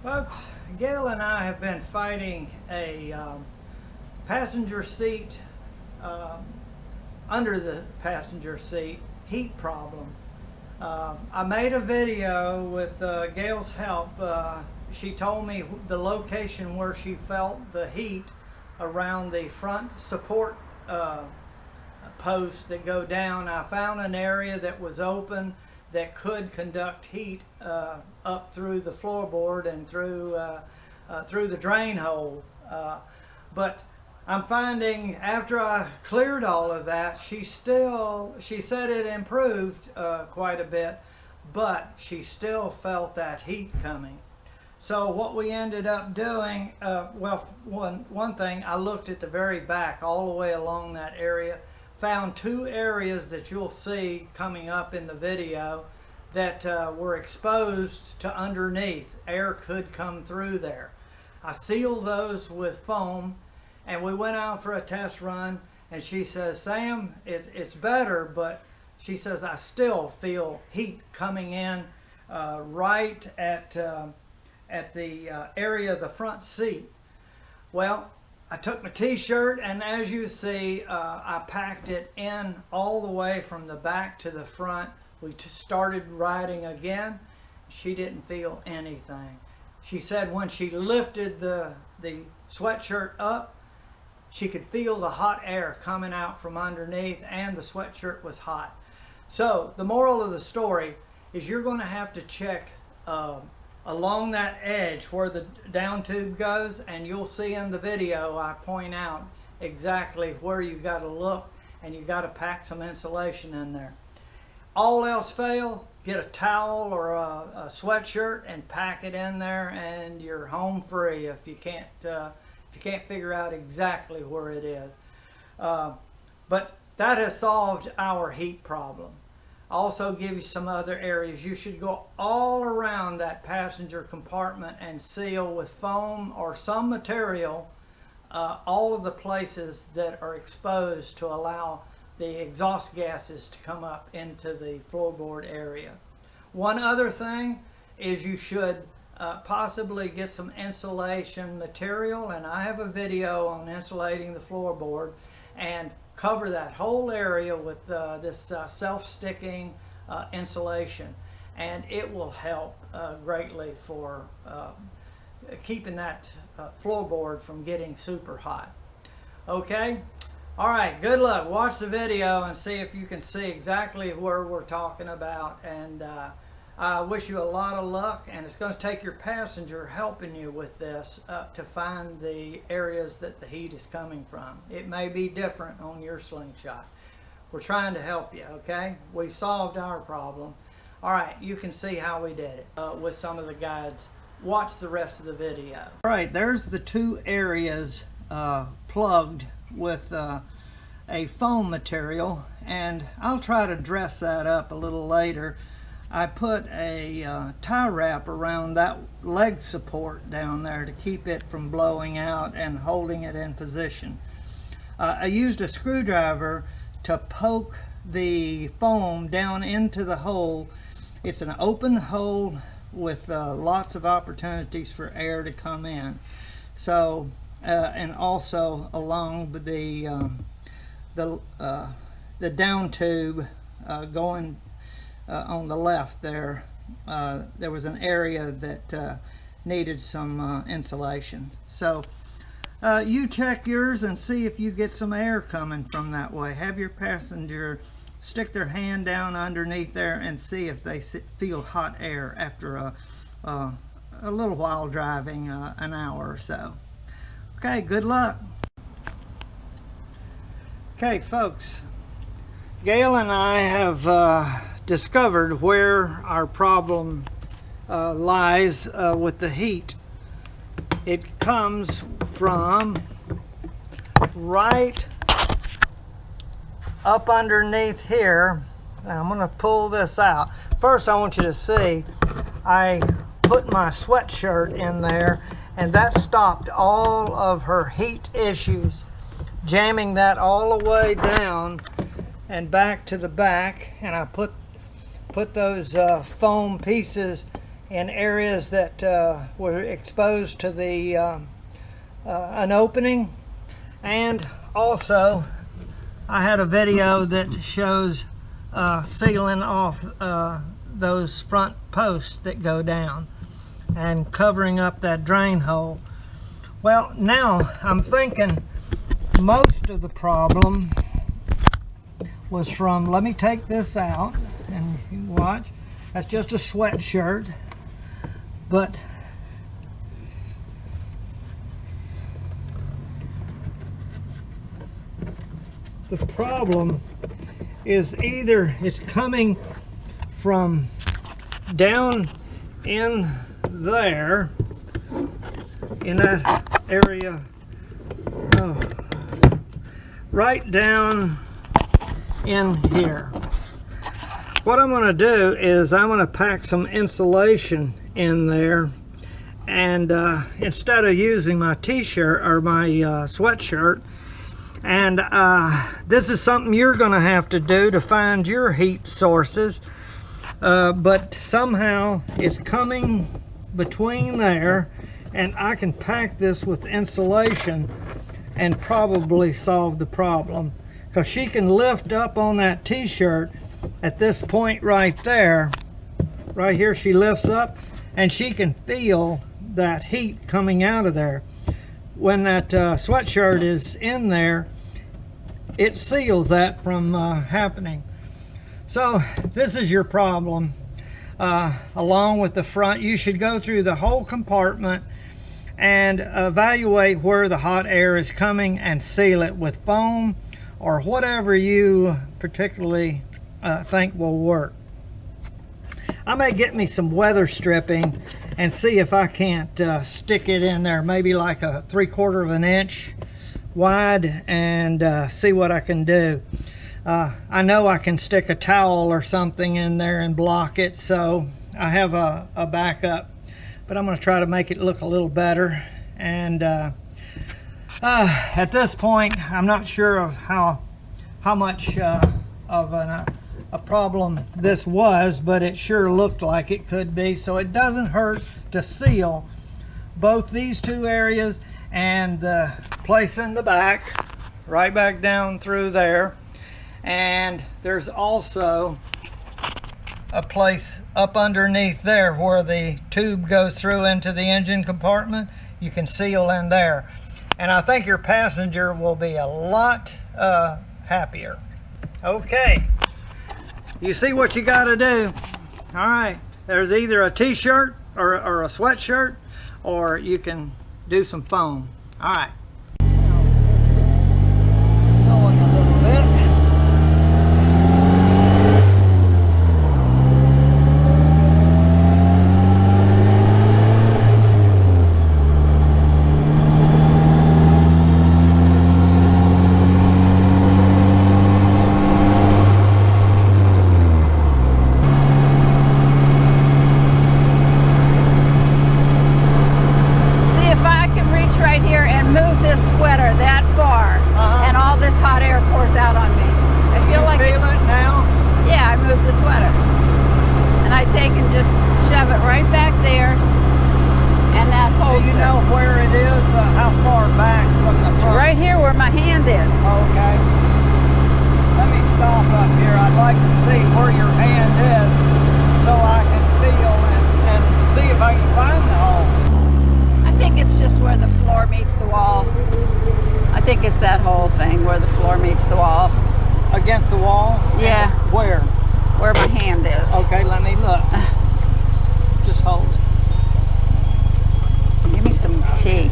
Folks, Gail and I have been fighting a passenger seat, under the passenger seat heat problem. I made a video with Gail's help. She told me the location where she felt the heat around the front support posts that go down. I found an area that was open that could conduct heat up through the floorboard and through the drain hole. But I'm finding after I cleared all of that, she said it improved quite a bit, but she still felt that heat coming. So what we ended up doing, well, one thing, I looked at the very back all the way along that area, found two areas that you'll see coming up in the video that were exposed to underneath. Air could come through there. I sealed those with foam, and we went out for a test run, and she says, Sam, it's better, but she says, I still feel heat coming in right at the area of the front seat. Well, I took my t-shirt, and as you see, I packed it in all the way from the back to the front. We started riding again. She didn't feel anything. She said when she lifted the sweatshirt up, she could feel the hot air coming out from underneath, and the sweatshirt was hot. So the moral of the story is you're going to have to check along that edge where the down tube goes, and you'll see in the video I point out exactly where you got to look, and you got to pack some insulation in there. All else fail, get a towel or a sweatshirt and pack it in there, and you're home free if you can't figure out exactly where it is. But that has solved our heat problem. Also give you some other areas. You should go all around that passenger compartment and seal with foam or some material all of the places that are exposed to allow the exhaust gases to come up into the floorboard area. One other thing is you should possibly get some insulation material, and I have a video on insulating the floorboard, and cover that whole area with this self-sticking insulation, and it will help greatly for keeping that floorboard from getting super hot. Okay? Alright, good luck. Watch the video and see if you can see exactly where we're talking about, and I wish you a lot of luck, and it's going to take your passenger helping you with this to find the areas that the heat is coming from. It may be different on your Slingshot. We're trying to help you, okay? We've solved our problem. Alright, you can see how we did it with some of the guides. Watch the rest of the video. Alright, there's the two areas plugged with a foam material, and I'll try to dress that up a little later. I put a tie wrap around that leg support down there to keep it from blowing out and holding it in position. I used a screwdriver to poke the foam down into the hole. It's an open hole with lots of opportunities for air to come in. So and also along the down tube going on the left there, there was an area that needed some insulation. So you check yours and see if you get some air coming from that way. Have your passenger stick their hand down underneath there and see if they feel hot air after a little while driving, an hour or so. Okay, good luck. Okay, folks, Gail and I have discovered where our problem lies with the heat. It comes from right up underneath here. Now I'm going to pull this out. First, I want you to see I put my sweatshirt in there, and that stopped all of her heat issues, jamming that all the way down and back to the back. And I put those foam pieces in areas that were exposed to the an opening. And also I had a video that shows sealing off those front posts that go down and covering up that drain hole. Well, now I'm thinking most of the problem was from, let me take this out and you can watch, that's just a sweatshirt, but the problem is either it's coming from down in there, in that area, right down in here. What I'm going to do is I'm going to pack some insulation in there, and instead of using my t-shirt or my sweatshirt, and this is something you're going to have to do to find your heat sources, but somehow it's coming between there, and I can pack this with insulation and probably solve the problem, because she can lift up on that t-shirt at this point right there, right here. She lifts up and she can feel that heat coming out of there. When that sweatshirt is in there, it seals that from happening. So this is your problem. Along with the front, you should go through the whole compartment and evaluate where the hot air is coming and seal it with foam or whatever you particularly think will work. I may get me some weather stripping and see if I can't stick it in there, maybe like a 3/4 of an inch wide, and see what I can do. I know I can stick a towel or something in there and block it, so I have a backup, but I'm going to try to make it look a little better. And at this point, I'm not sure of how much of a problem this was, but it sure looked like it could be. So it doesn't hurt to seal both these two areas and the place in the back, right back down through there. And there's also a place up underneath there where the tube goes through into the engine compartment. You can seal in there, and I think your passenger will be a lot happier. Okay, you see what you got to do. All right, there's either a t-shirt or a sweatshirt, or you can do some foam. All right. Going a little bit. Against the wall? Yeah. Where? Where my hand is. Okay, let me look. Just hold it. Give me some tea.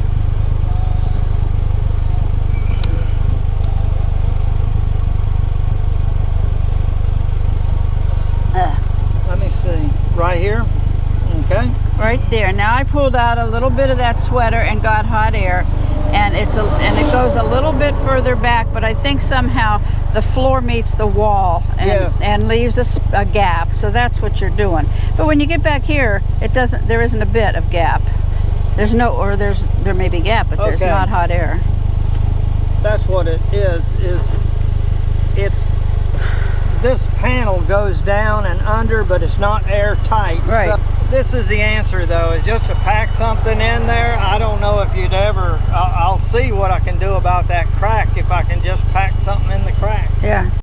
Let me see. Right here? Okay. Right there. Now I pulled out a little bit of that sweater and got hot air, and it goes a little bit further back, but I think somehow the floor meets the wall and leaves a gap. So that's what you're doing. But when you get back here, there isn't a bit of gap. There's no, or there may be gap, but there's not hot air. That's what it is it's this panel goes down and under, but it's not airtight. Right. So this is the answer though, is just to pack something in there. I don't know if you'd ever, I'll see what I can do about that crack if I can just pack something in the crack. Yeah.